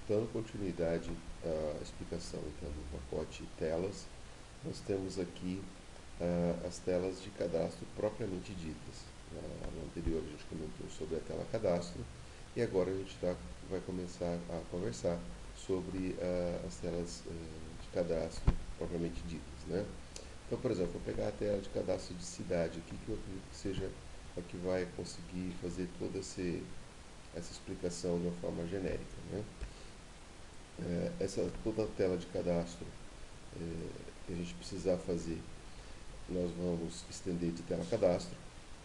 Dando continuidade à explicação então, do pacote telas, nós temos aqui as telas de cadastro propriamente ditas. Na aula anterior a gente comentou sobre a tela cadastro e agora a gente vai começar a conversar sobre as telas de cadastro propriamente ditas, né? Então, por exemplo, vou pegar a tela de cadastro de cidade aqui, que eu acredito que seja a que vai conseguir fazer toda essa explicação de uma forma genérica, né? Toda a tela de cadastro que a gente precisar fazer, nós vamos estender de tela cadastro.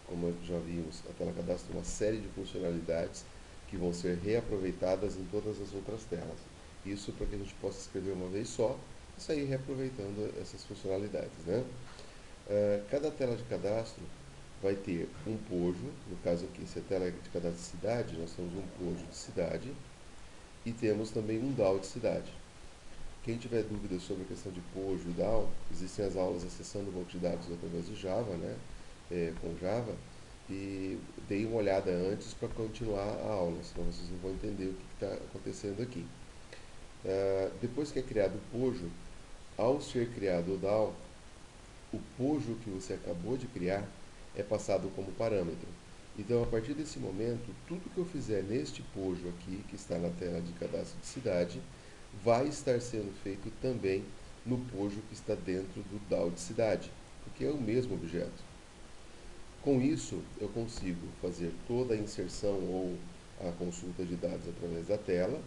Como já vimos, a tela cadastro é uma série de funcionalidades que vão ser reaproveitadas em todas as outras telas. Isso para que a gente possa escrever uma vez só e sair reaproveitando essas funcionalidades, né? Cada tela de cadastro vai ter um pojo. No caso aqui, se a tela é de cadastro de cidade, nós temos um pojo de cidade e temos também um DAO de cidade. Quem tiver dúvidas sobre a questão de pojo e DAO, existem as aulas acessando o banco de dados através de Java, né? Com Java, e dei uma olhada antes para continuar a aula, senão vocês não vão entender o que está acontecendo aqui. Depois que é criado o pojo, ao ser criado o DAO, o pojo que você acabou de criar é passado como parâmetro. Então, a partir desse momento, tudo que eu fizer neste pojo aqui, que está na tela de cadastro de cidade, vai estar sendo feito também no pojo que está dentro do DAO de cidade, porque é o mesmo objeto. Com isso, eu consigo fazer toda a inserção ou a consulta de dados através da tela,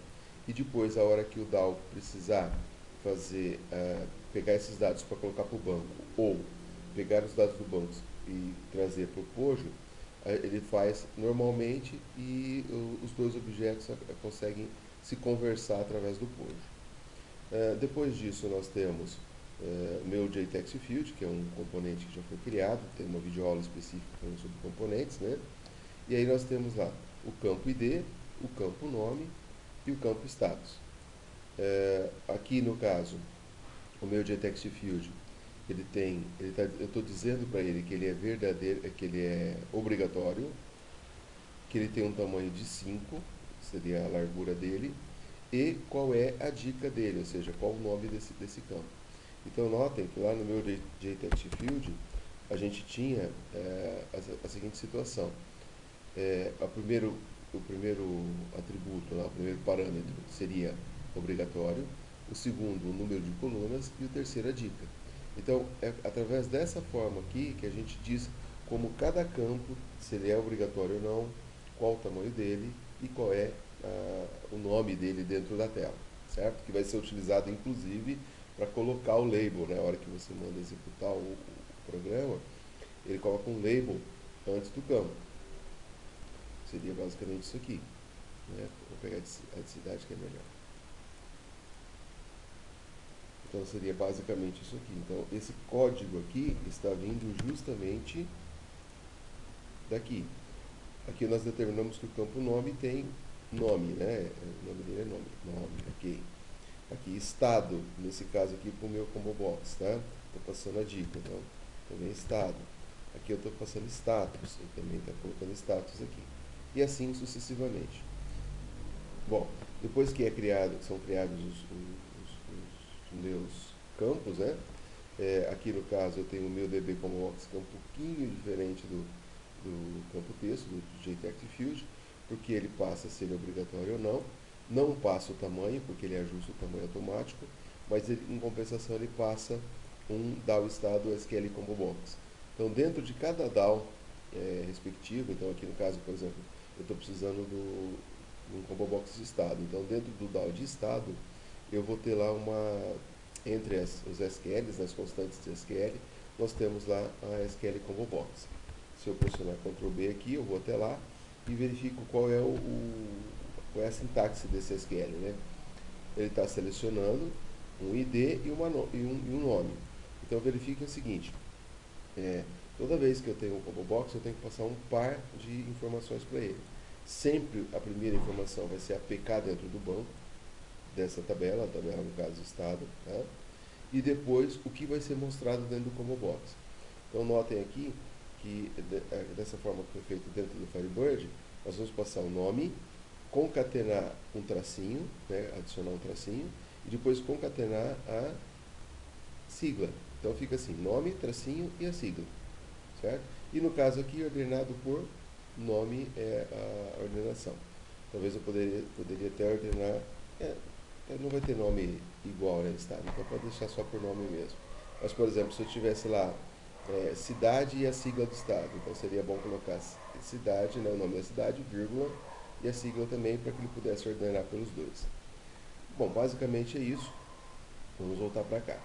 e depois, a hora que o DAO precisar fazer, pegar esses dados para colocar para o banco, ou pegar os dados do banco e trazer para o pojo, ele faz normalmente e os dois objetos conseguem se conversar através do pojo. Depois disso, nós temos o meu JText Field, que é um componente que já foi criado, tem uma videoaula específica falando sobre componentes, né? E aí nós temos lá o campo ID, o campo nome e o campo status. Aqui no caso, o meu JText Field, eu estou dizendo para ele que ele é verdadeiro, que ele é obrigatório, que ele tem um tamanho de 5, seria a largura dele, e qual é a dica dele, ou seja, qual o nome desse campo. Então notem que lá no meu JText Field a gente tinha a seguinte situação. O primeiro atributo, lá, o primeiro parâmetro seria obrigatório, o segundo o número de colunas e o terceiro a dica. Então é através dessa forma aqui que a gente diz como cada campo, se ele é obrigatório ou não, qual o tamanho dele e qual é o nome dele dentro da tela, certo? Que vai ser utilizado inclusive para colocar o label, né? Na hora que você manda executar o programa, ele coloca um label antes do campo. Seria basicamente isso aqui, né? Vou pegar a de cidade que é melhor. Então seria basicamente isso aqui. Então esse código aqui está vindo justamente daqui. Aqui nós determinamos que o campo nome tem nome, né? O nome dele é nome, ok. Aqui estado, nesse caso aqui para o meu combo box, tá? Estou passando a dica, então também estado. Aqui eu estou passando status, eu também estou colocando status aqui. E assim sucessivamente. Bom, depois que são criados os meus campos, né? Aqui no caso eu tenho o meu DB combo box, que é um pouquinho diferente do campo texto, do JText Field, porque ele passa se ele é obrigatório ou não. Não passa o tamanho, porque ele ajusta o tamanho automático, mas em compensação ele passa um DAO estado SQL combo box. Então dentro de cada DAO respectivo, então aqui no caso, por exemplo, eu estou precisando de um combo box de estado. Então dentro do DAO de estado, eu vou ter lá entre os SQLs, as constantes de SQL, nós temos lá a SQL combo box. Se eu pressionar Ctrl B aqui, eu vou até lá e verifico qual é a sintaxe desse SQL, né? Ele está selecionando um ID e um nome. Então verifique o seguinte, toda vez que eu tenho um combo box, eu tenho que passar um par de informações para ele. Sempre a primeira informação vai ser a PK dentro do banco, dessa tabela, a tabela no caso estado, tá? E depois o que vai ser mostrado dentro do combo box. Então notem aqui que dessa forma que foi feito dentro do Firebird, nós vamos passar o nome, concatenar um tracinho, né, adicionar um tracinho, e depois concatenar a sigla. Então fica assim, nome, tracinho e a sigla, certo? E no caso aqui, ordenado por nome é a ordenação. Talvez eu poderia até ordenar, não vai ter nome igual, né, estado, então pode deixar só por nome mesmo. Mas, por exemplo, se eu tivesse lá cidade e a sigla do estado, então seria bom colocar cidade, né, o nome da cidade, vírgula, e a sigla também para que ele pudesse ordenar pelos dois. Bom, basicamente é isso. Vamos voltar para cá.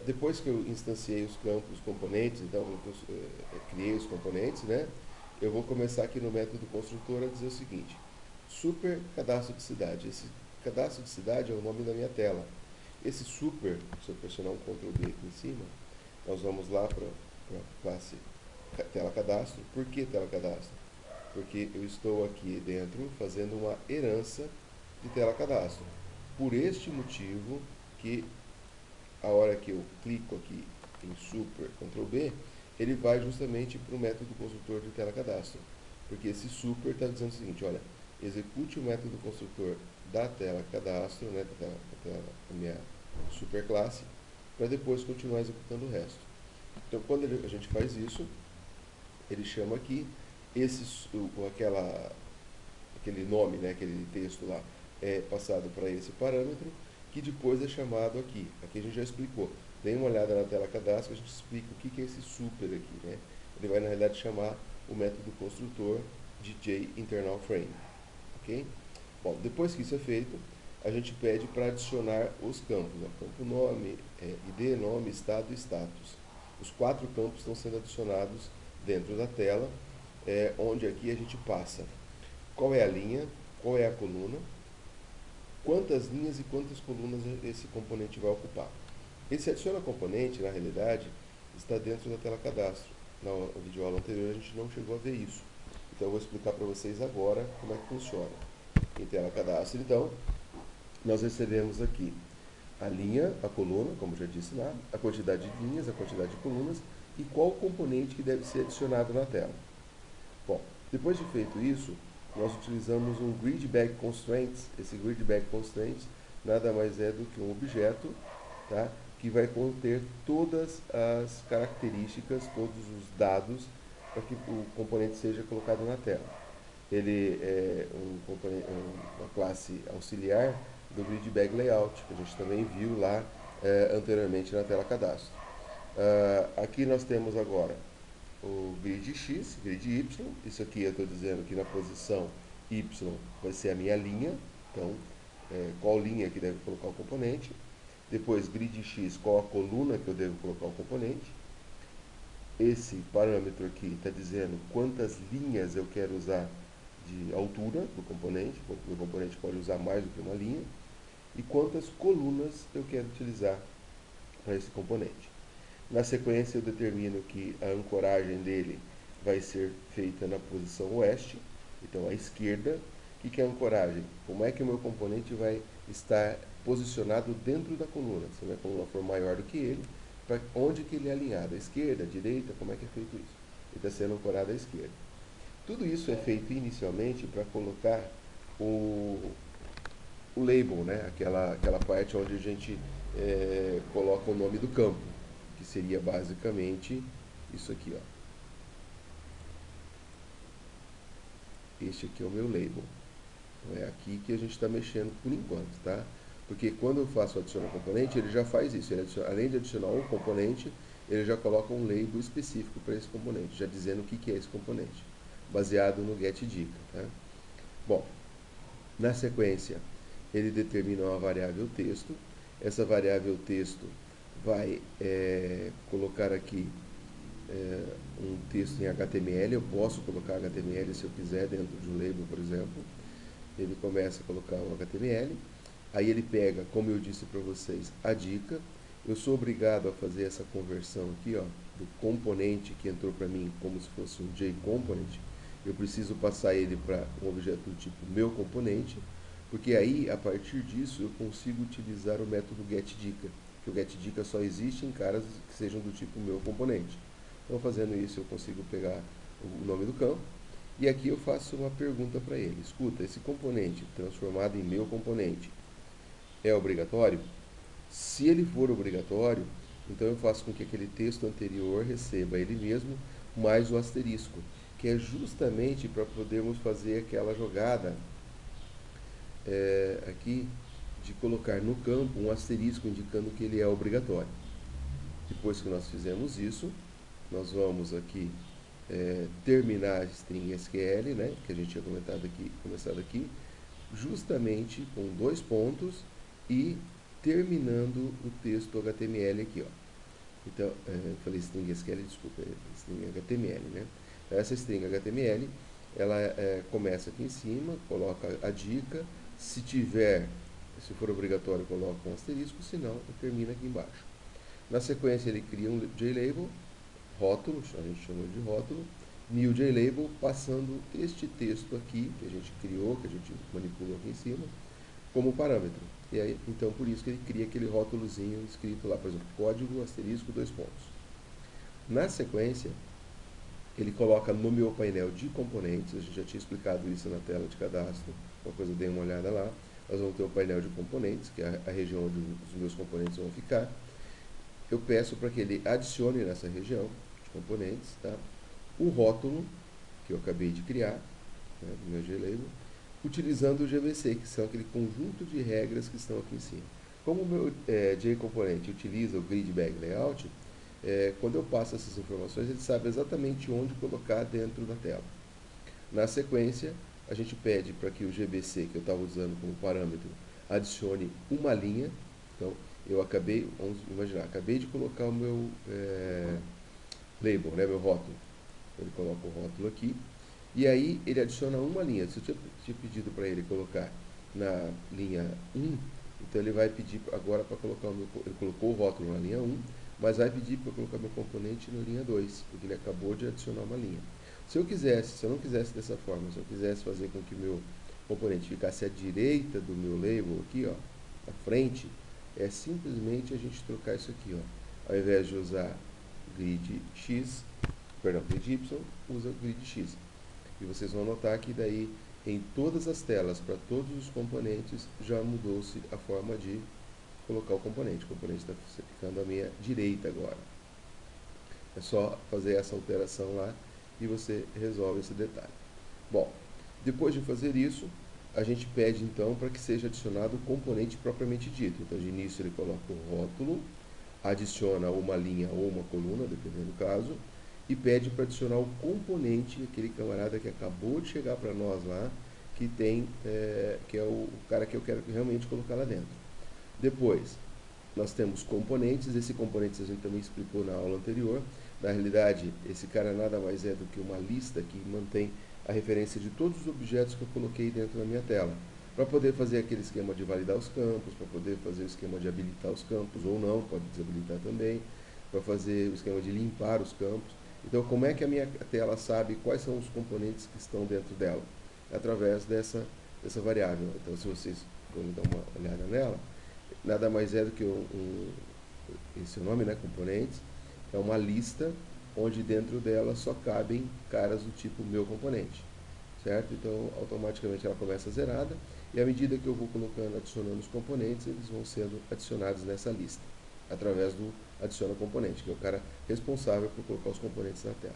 Depois que eu instanciei os campos, os componentes, então criei os componentes, né? Eu vou começar aqui no método construtor a dizer o seguinte: super cadastro de cidade. Esse cadastro de cidade é o nome da minha tela. Esse super, se eu pressionar um Ctrl B aqui em cima, nós vamos lá para a classe tela cadastro. Por que tela cadastro? Porque eu estou aqui dentro fazendo uma herança de tela cadastro. Por este motivo que a hora que eu clico aqui em Super, Ctrl B, ele vai justamente para o método construtor de tela cadastro. Porque esse Super está dizendo o seguinte, olha, execute o método construtor da tela cadastro, né, da minha superclasse, para depois continuar executando o resto. Então, quando a gente faz isso, ele chama aqui aquele nome, né, aquele texto lá, é passado para esse parâmetro, que depois é chamado aqui. Aqui a gente já explicou. Dê uma olhada na tela cadastro, a gente explica o que é esse super aqui, né? Ele vai, na realidade, chamar o método construtor de JInternalFrame, ok? Bom, depois que isso é feito, a gente pede para adicionar os campos, né? Campo nome, ID, nome, estado e status. Os 4 campos estão sendo adicionados dentro da tela, onde aqui a gente passa qual é a linha, qual é a coluna, quantas linhas e quantas colunas esse componente vai ocupar. Esse adiciona componente, na realidade, está dentro da tela cadastro. Na videoaula anterior a gente não chegou a ver isso. Então eu vou explicar para vocês agora como é que funciona. Em tela cadastro, então, nós recebemos aqui a linha, a coluna, como já disse lá, a quantidade de linhas, a quantidade de colunas e qual componente que deve ser adicionado na tela. Bom, depois de feito isso, nós utilizamos um GridBackConstraints. Esse GridBackConstraints nada mais é do que um objeto, tá, que vai conter todas as características, todos os dados para que o componente seja colocado na tela. Ele é uma classe auxiliar do GridBackLayout, que a gente também viu lá anteriormente na tela cadastro. Aqui nós temos agora o grid X, grid Y, isso aqui eu estou dizendo que na posição Y vai ser a minha linha, então qual linha que deve colocar o componente. Depois grid X, qual a coluna que eu devo colocar o componente. Esse parâmetro aqui está dizendo quantas linhas eu quero usar de altura do componente, o componente pode usar mais do que uma linha, e quantas colunas eu quero utilizar para esse componente. Na sequência eu determino que a ancoragem dele vai ser feita na posição oeste, então à esquerda. O que é a ancoragem? Como é que o meu componente vai estar posicionado dentro da coluna? Se a minha coluna for maior do que ele, para onde que ele é alinhado? À esquerda, à direita? Como é que é feito isso? Ele está sendo ancorado à esquerda. Tudo isso é feito inicialmente para colocar o label, né? aquela parte onde a gente coloca o nome do campo, que seria basicamente isso aqui, ó. Este aqui é o meu label. Então é aqui que a gente está mexendo por enquanto, tá? Porque quando eu faço o adicionar componente, ele já faz isso. Além de adicionar um componente, ele já coloca um label específico para esse componente, já dizendo o que é esse componente, baseado no getDica, tá? Bom, na sequência, ele determina uma variável texto. Essa variável texto vai colocar aqui um texto em HTML. Eu posso colocar HTML se eu quiser dentro de um label, por exemplo. Ele começa a colocar o HTML, aí ele pega, como eu disse para vocês, a dica. Eu sou obrigado a fazer essa conversão aqui, ó, do componente que entrou para mim como se fosse um JComponent. Eu preciso passar ele para um objeto do tipo meu componente, porque aí, a partir disso, eu consigo utilizar o método getDica, que o getDica só existe em caras que sejam do tipo meu componente. Então, fazendo isso, eu consigo pegar o nome do campo E aqui eu faço uma pergunta para ele. Escuta, esse componente transformado em meu componente é obrigatório? Se ele for obrigatório, então eu faço com que aquele texto anterior receba ele mesmo mais o asterisco, que é justamente para podermos fazer aquela jogada aqui de colocar no campo um asterisco indicando que ele é obrigatório. Depois que nós fizemos isso, nós vamos aqui terminar a string SQL, né, que a gente tinha começado aqui, justamente com 2 pontos e terminando o texto HTML aqui, ó. Então, eu falei string SQL, desculpa, string HTML, né? Essa string HTML, ela começa aqui em cima, coloca a dica, se for obrigatório, coloca um asterisco, se não, termina aqui embaixo. Na sequência, ele cria um JLabel, rótulo, a gente chamou de rótulo, new JLabel, passando este texto aqui, que a gente criou, que a gente manipulou aqui em cima, como parâmetro. E aí, então, por isso que ele cria aquele rótulozinho escrito lá, por exemplo, código, asterisco, 2 pontos. Na sequência, ele coloca no meu painel de componentes, a gente já tinha explicado isso na tela de cadastro, uma coisa, dei uma olhada lá. Nós vamos ter o painel de componentes, que é a região onde os meus componentes vão ficar. Eu peço para que ele adicione nessa região de componentes, tá, o rótulo que eu acabei de criar, né, do meu JLabel, utilizando o GVC, que são aquele conjunto de regras que estão aqui em cima. Como o meu JComponent utiliza o Grid Bag Layout, quando eu passo essas informações, ele sabe exatamente onde colocar dentro da tela. Na sequência, a gente pede para que o GBC, que eu estava usando como parâmetro, adicione uma linha. Então, vamos imaginar, acabei de colocar o meu label, né, meu rótulo. Ele coloca o rótulo aqui. E aí ele adiciona uma linha. Se eu tinha pedido para ele colocar na linha 1, então ele vai pedir agora para colocar ele colocou o rótulo na linha 1, mas vai pedir para eu colocar meu componente na linha 2, porque ele acabou de adicionar uma linha. Se eu não quisesse dessa forma, se eu quisesse fazer com que o meu componente ficasse à direita do meu label aqui, ó, à frente, é simplesmente a gente trocar isso aqui, ó. Ao invés de usar grid Y, usa grid X. E vocês vão notar que daí em todas as telas, para todos os componentes, já mudou-se a forma de colocar o componente. O componente está ficando à minha direita agora. É só fazer essa alteração lá e você resolve esse detalhe. Bom, depois de fazer isso, a gente pede então para que seja adicionado o componente propriamente dito. Então, de início ele coloca o rótulo, adiciona uma linha ou uma coluna, dependendo do caso, e pede para adicionar o componente, aquele camarada que acabou de chegar para nós lá, que é o cara que eu quero realmente colocar lá dentro. Depois, nós temos componentes. Esse componente a gente também explicou na aula anterior. Na realidade, esse cara nada mais é do que uma lista que mantém a referência de todos os objetos que eu coloquei dentro da minha tela. Para poder fazer aquele esquema de validar os campos, para poder fazer o esquema de habilitar os campos, ou não, pode desabilitar também, para fazer o esquema de limpar os campos. Então, como é que a minha tela sabe quais são os componentes que estão dentro dela? Através dessa variável. Então, se vocês forem dar uma olhada nela, nada mais é do que esse é o nome, né, componentes, é uma lista onde dentro dela só cabem caras do tipo meu componente, certo? Então, automaticamente ela começa zerada, e à medida que eu vou adicionando os componentes, eles vão sendo adicionados nessa lista, através do adiciona componente, que é o cara responsável por colocar os componentes na tela.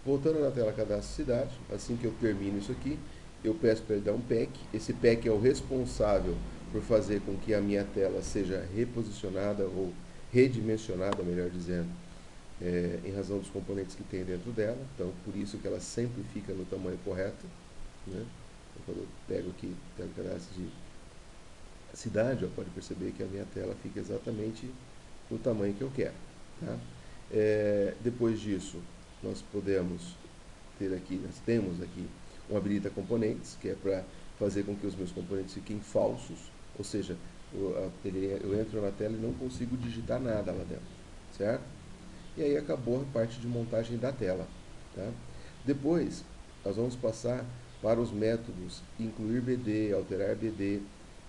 Voltando na tela cadastro cidade, assim que eu termino isso aqui, eu peço para ele dar um pack. Esse pack é o responsável por fazer com que a minha tela seja reposicionada ou redimensionada, melhor dizendo, em razão dos componentes que tem dentro dela. Então, por isso que ela sempre fica no tamanho correto, né? Então, quando eu pego aqui tela cadastro de cidade, ó, pode perceber que a minha tela fica exatamente no tamanho que eu quero. Tá? Depois disso, nós temos aqui um habilita componentes, que é para fazer com que os meus componentes fiquem falsos, ou seja, eu entro na tela e não consigo digitar nada lá dentro, certo? E aí acabou a parte de montagem da tela. Tá? Depois, nós vamos passar para os métodos incluir BD, alterar BD.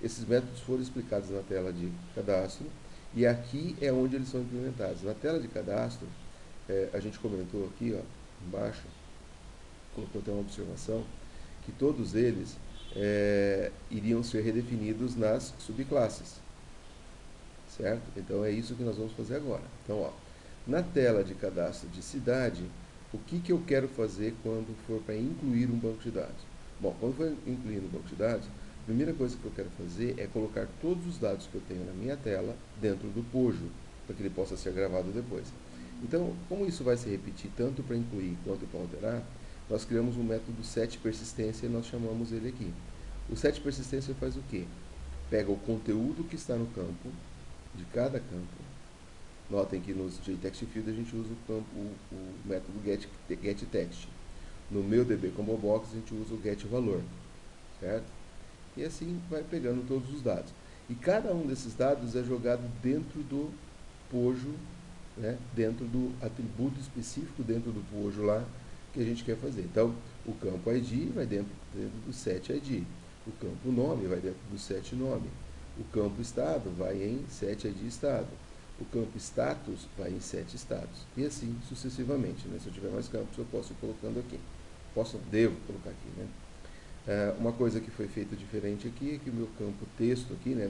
Esses métodos foram explicados na tela de cadastro, e aqui é onde eles são implementados. Na tela de cadastro, a gente comentou aqui, ó, embaixo, colocou até uma observação, que todos eles iriam ser redefinidos nas subclasses, certo? Então é isso que nós vamos fazer agora. Então, ó, na tela de cadastro de cidade, o que eu quero fazer quando for para incluir um banco de dados? Bom, quando for incluir um banco de dados, a primeira coisa que eu quero fazer é colocar todos os dados que eu tenho na minha tela dentro do Pojo, para que ele possa ser gravado depois. Então, como isso vai se repetir tanto para incluir quanto para alterar, nós criamos um método setPersistência e nós chamamos ele aqui. O setPersistência faz o quê? Pega o conteúdo que está no campo, de cada campo. Notem que nos JTextField a gente usa o método getText. No meu DB Combo Box a gente usa o getValor, certo? E assim vai pegando todos os dados. E cada um desses dados é jogado dentro do Pojo, né? Dentro do atributo específico dentro do Pojo lá que a gente quer fazer. Então, o campo ID vai dentro do set ID. O campo nome vai dentro do set nome. O campo estado vai em set ID estado. O campo status vai em set status. E assim sucessivamente, né? Se eu tiver mais campos, eu posso ir colocando aqui. Devo colocar aqui, né? Uma coisa que foi feita diferente aqui é que o meu campo texto aqui, né?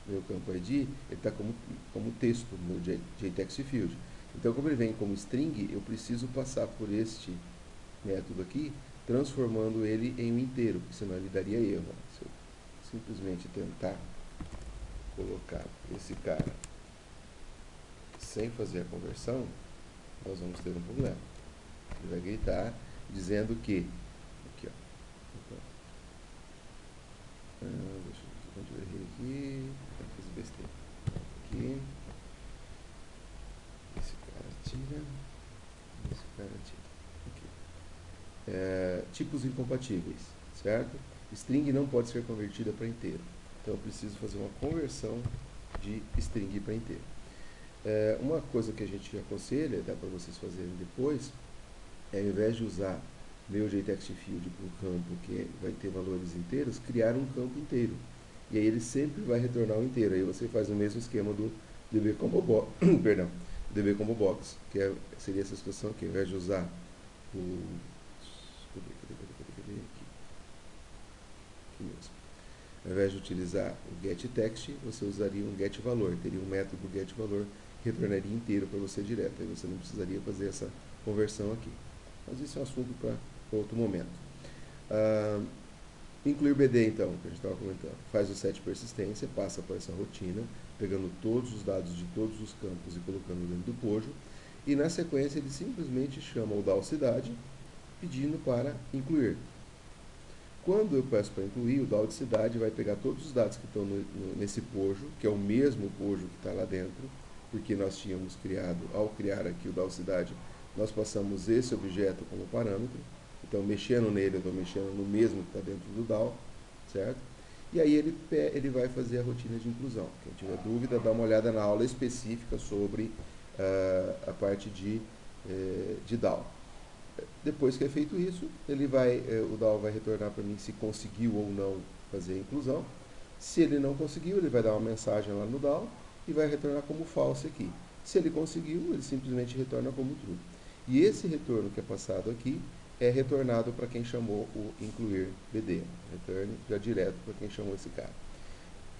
Meu campo ID, ele está como texto no JTextField. Então, como ele vem como string, eu preciso passar por este método aqui, transformando ele em um inteiro, porque senão ele daria erro. Se eu simplesmente tentar colocar esse cara sem fazer a conversão, nós vamos ter um problema. Ele vai gritar dizendo que aqui, ó. Deixa eu ver onde eu errei aqui. Fiz besteira. Aqui. Esse cara tira. Esse cara tira. Aqui. Tipos incompatíveis, certo? String não pode ser convertida para inteiro. Então eu preciso fazer uma conversão de string para inteiro. Uma coisa que a gente aconselha, dá para vocês fazerem depois, é ao invés de usar meu JTextField para um campo que vai ter valores inteiros, criar um campo inteiro. E aí ele sempre vai retornar o inteiro. Aí você faz o mesmo esquema do DB Combo Box, perdão, DB Combo Box, que seria essa situação aqui, ao invés de usar o... Aqui mesmo. Ao invés de utilizar o getText, você usaria um getValor, teria um método getValor que retornaria inteiro para você direto, aí você não precisaria fazer essa conversão aqui. Mas isso é um assunto para outro momento. Incluir BD, então, que a gente estava comentando, faz o setPersistência, passa por essa rotina, pegando todos os dados de todos os campos e colocando dentro do Pojo, e na sequência ele simplesmente chama o DAO-cidade, pedindo para incluir. Quando eu peço para incluir, o DAO de cidade vai pegar todos os dados que estão nesse Pojo, que é o mesmo Pojo que está lá dentro, porque nós tínhamos criado, ao criar aqui o DAO cidade, nós passamos esse objeto como parâmetro. Então, mexendo nele, eu estou mexendo no mesmo que está dentro do DAO, certo? E aí ele vai fazer a rotina de inclusão. Quem tiver dúvida, dá uma olhada na aula específica sobre a parte de DAO. Depois que é feito isso, o DAO vai retornar para mim se conseguiu ou não fazer a inclusão. Se ele não conseguiu, ele vai dar uma mensagem lá no DAO e vai retornar como false aqui. Se ele conseguiu, ele simplesmente retorna como true. E esse retorno que é passado aqui é retornado para quem chamou o incluir BD. Retorne já direto para quem chamou esse cara.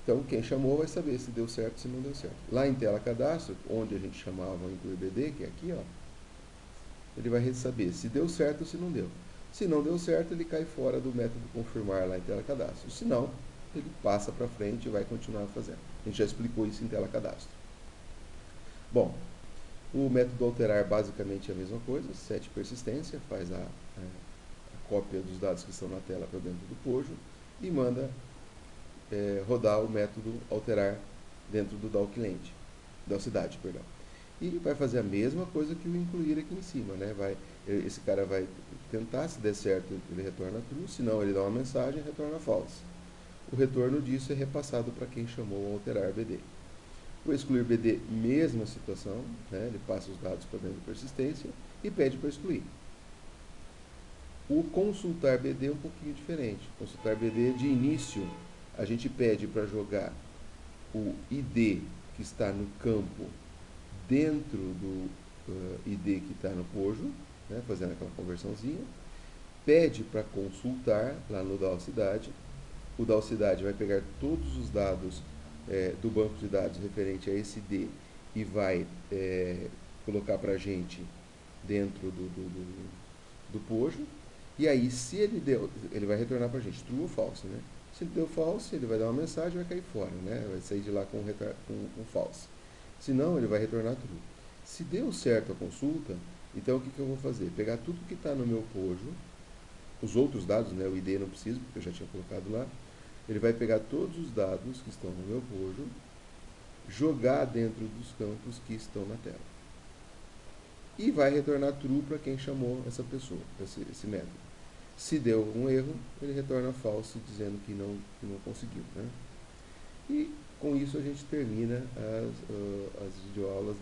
Então, quem chamou vai saber se deu certo ou se não deu certo. Lá em tela cadastro, onde a gente chamava o incluir BD, que é aqui, ó, ele vai saber se deu certo ou se não deu. Se não deu certo, ele cai fora do método confirmar lá em tela cadastro. Se não, ele passa para frente e vai continuar fazendo. A gente já explicou isso em tela cadastro. Bom, o método alterar basicamente é a mesma coisa, setPersistência, faz a cópia dos dados que estão na tela para dentro do Pojo e manda rodar o método alterar dentro do DAO cliente, DAO cidade, perdão. E vai fazer a mesma coisa que o incluir aqui em cima, né? Esse cara vai tentar, se der certo, ele retorna true, se não, ele dá uma mensagem e retorna false. O retorno disso é repassado para quem chamou o alterar BD. O excluir BD, mesma situação, né? Ele passa os dados para dentro da persistência e pede para excluir. O consultar BD é um pouquinho diferente. Consultar BD, de início, a gente pede para jogar o ID que está no campo dentro do ID que está no Pojo, né? Fazendo aquela conversãozinha. pede para consultar lá no Dalcidade. O Dalcidade vai pegar todos os dados do banco de dados referente a esse ID e vai colocar para a gente dentro do Pojo. E aí, se ele deu, ele vai retornar para a gente true ou false, né? Se ele deu false, ele vai dar uma mensagem e vai cair fora, né? Vai sair de lá com false. Se não, ele vai retornar true. Se deu certo a consulta, então o que eu vou fazer? Pegar tudo que está no meu Pojo, os outros dados, né? O ID não preciso, porque eu já tinha colocado lá. Ele vai pegar todos os dados que estão no meu Pojo, jogar dentro dos campos que estão na tela. E vai retornar true para quem chamou essa pessoa, esse método. Se deu um erro, ele retorna false, dizendo que não conseguiu. Né? E com isso a gente termina as videoaulas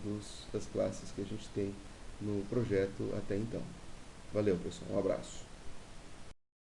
das classes que a gente tem no projeto até então. Valeu, pessoal. Um abraço.